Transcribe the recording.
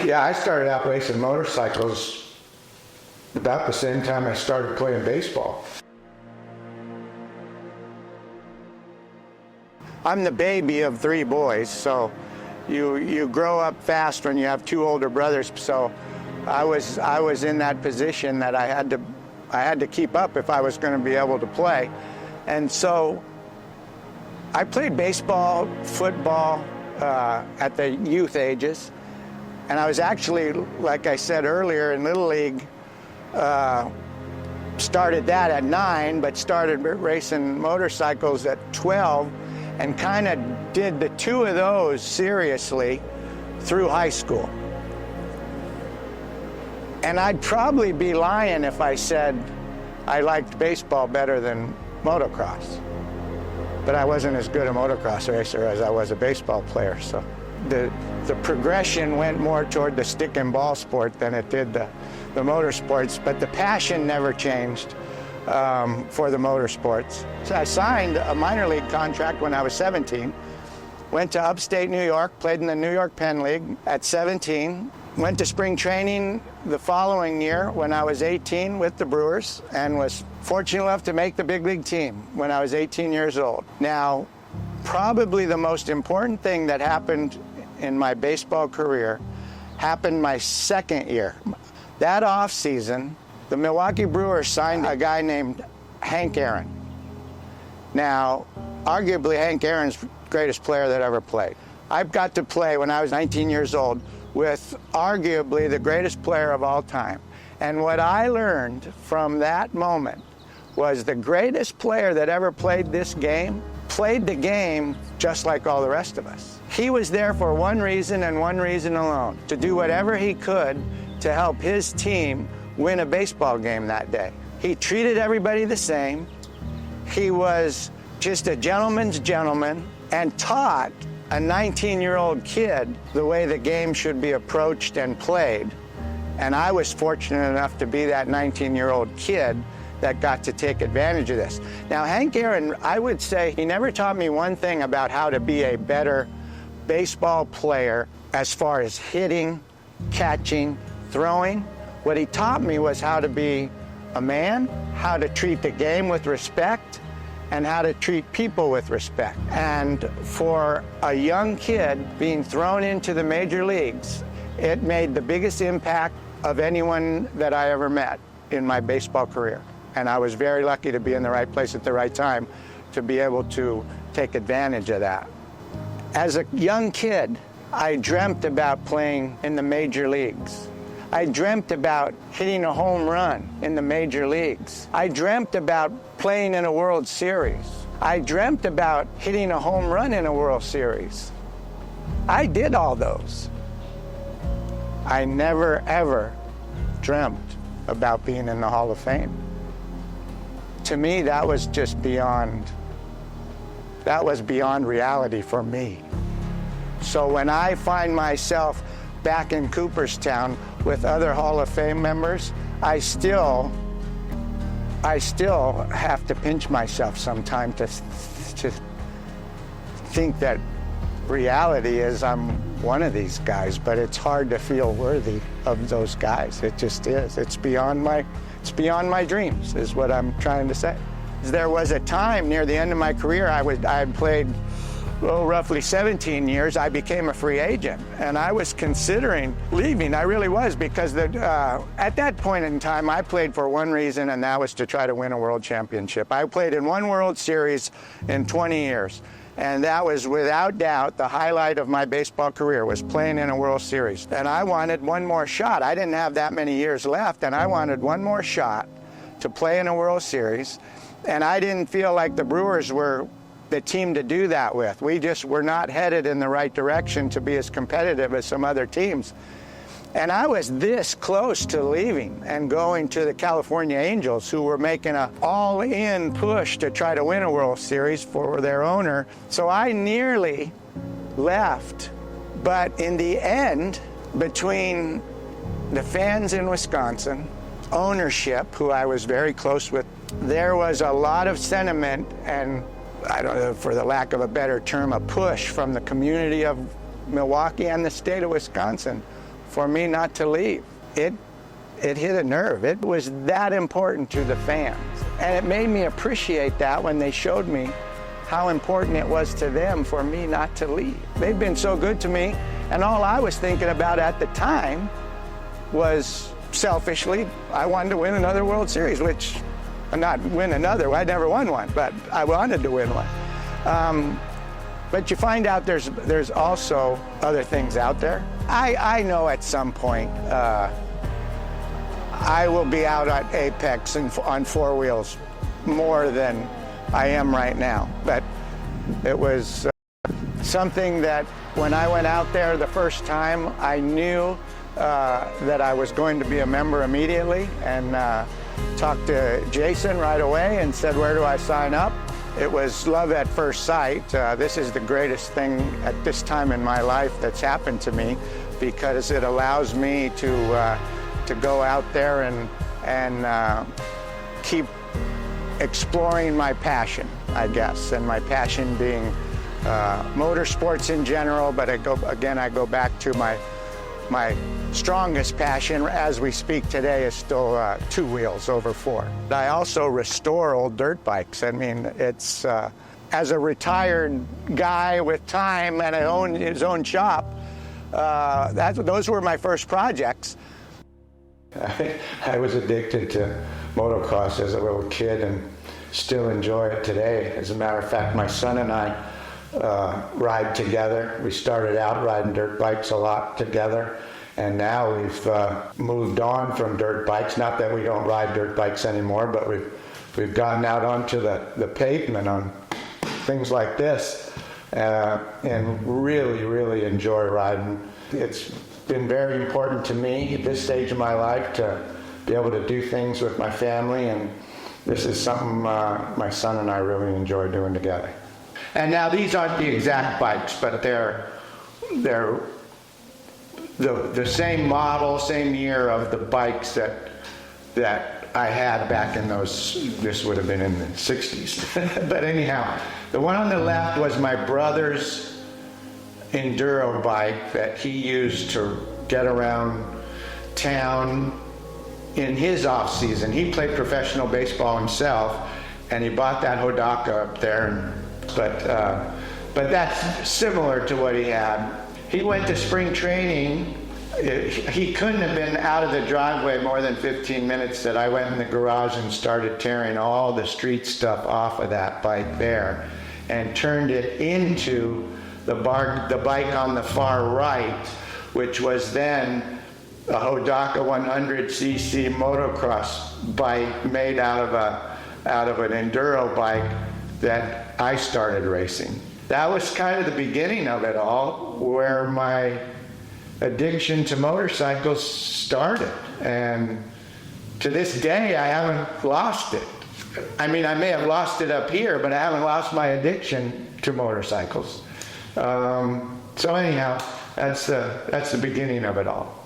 Yeah, I started out racing motorcycles about the same time I started playing baseball. I'm the baby of 3 boys, so you grow up fast when you have 2 older brothers. So I was in that position that I had to keep up if I was going to be able to play. And so I played baseball, football at the youth ages. And I was actually, like I said earlier, in Little League, started that at 9, but started racing motorcycles at 12, and kind of did the 2 of those seriously through high school. And I'd probably be lying if I said I liked baseball better than motocross. But I wasn't as good a motocross racer as I was a baseball player, so the progression went more toward the stick and ball sport than it did the motorsports, but the passion never changed for the motorsports. So I signed a minor league contract when I was 17, went to upstate New York, played in the New York Penn League at 17, went to spring training the following year when I was 18 with the Brewers, and was fortunate enough to make the big league team when I was 18 years old. Now, probably the most important thing that happened in my baseball career happened my second year. That off season, the Milwaukee Brewers signed a guy named Hank Aaron. Now, arguably Hank Aaron's the greatest player that ever played. I got to play when I was 19 years old with arguably the greatest player of all time. And what I learned from that moment was the greatest player that ever played this game played the game just like all the rest of us. He was there for one reason and one reason alone, to do whatever he could to help his team win a baseball game that day. He treated everybody the same. He was just a gentleman's gentleman and taught a 19-year-old kid the way the game should be approached and played. And I was fortunate enough to be that 19-year-old kid that got to take advantage of this. Now, Hank Aaron, I would say he never taught me one thing about how to be a better baseball player as far as hitting, catching, throwing. What he taught me was how to be a man, how to treat the game with respect, and how to treat people with respect. And for a young kid being thrown into the major leagues, it made the biggest impact of anyone that I ever met in my baseball career. And I was very lucky to be in the right place at the right time to be able to take advantage of that. As a young kid, I dreamt about playing in the major leagues. I dreamt about hitting a home run in the major leagues. I dreamt about playing in a World Series. I dreamt about hitting a home run in a World Series. I did all those. I never, ever dreamt about being in the Hall of Fame. To me, that was just beyond reality for me. So when I find myself back in Cooperstown with other Hall of Fame members, I still have to pinch myself sometime to think that reality is I'm one of these guys, but it's hard to feel worthy of those guys. It just is. It's beyond my dreams, is what I'm trying to say. There was a time near the end of my career, I had played roughly 17 years. I became a free agent, and I was considering leaving. I really was, because at that point in time, I played for one reason, and that was to try to win a world championship. I played in one World Series in 20 years, and that was without doubt the highlight of my baseball career, was playing in a World Series. And I wanted one more shot. I didn't have that many years left, and I wanted one more shot to play in a World Series, and I didn't feel like the Brewers were the team to do that with. We just were not headed in the right direction to be as competitive as some other teams. And I was this close to leaving and going to the California Angels, who were making an all-in push to try to win a World Series for their owner. So I nearly left. But in the end, between the fans in Wisconsin, ownership, who I was very close with, there was a lot of sentiment and, I don't know, for the lack of a better term, a push from the community of Milwaukee and the state of Wisconsin for me not to leave. It hit a nerve. It was that important to the fans. And it made me appreciate that when they showed me how important it was to them for me not to leave. They've been so good to me, and all I was thinking about at the time was, selfishly, I wanted to win another World Series, which, not win another, I never won one, but I wanted to win one. But you find out there's also other things out there. I know at some point I will be out at Apex and on four wheels more than I am right now. But it was something that when I went out there the first time, I knew that I was going to be a member immediately, and talked to Jason right away and said, where do I sign up? It was love at first sight. This is the greatest thing at this time in my life that's happened to me, because it allows me to go out there and keep exploring my passion, I guess, and my passion being motorsports in general. But I go back to my strongest passion as we speak today is still two wheels over four. I also restore old dirt bikes. I mean, it's as a retired guy with time and his own shop, those were my first projects. I was addicted to motocross as a little kid and still enjoy it today. As a matter of fact, my son and I ride together. We started out riding dirt bikes a lot together, and now we've moved on from dirt bikes. Not that we don't ride dirt bikes anymore, but we've gotten out onto the pavement on things like this, and really, really enjoy riding. It's been very important to me at this stage of my life to be able to do things with my family, and this is something my son and I really enjoy doing together. And now these aren't the exact bikes, but they're the same model, same year of the bikes that I had back in those, this would have been in the 60s. But anyhow, the one on the left was my brother's enduro bike that he used to get around town in his off season. He played professional baseball himself, and he bought that Hodaka up there. But that's similar to what he had. He went to spring training. He couldn't have been out of the driveway more than 15 minutes that I went in the garage and started tearing all the street stuff off of that bike there and turned it into the bike on the far right, which was then a Hodaka 100cc motocross bike made out of an enduro bike that I started racing. That was kind of the beginning of it all, where my addiction to motorcycles started. And to this day, I haven't lost it. I mean, I may have lost it up here, but I haven't lost my addiction to motorcycles. So anyhow, that's the beginning of it all.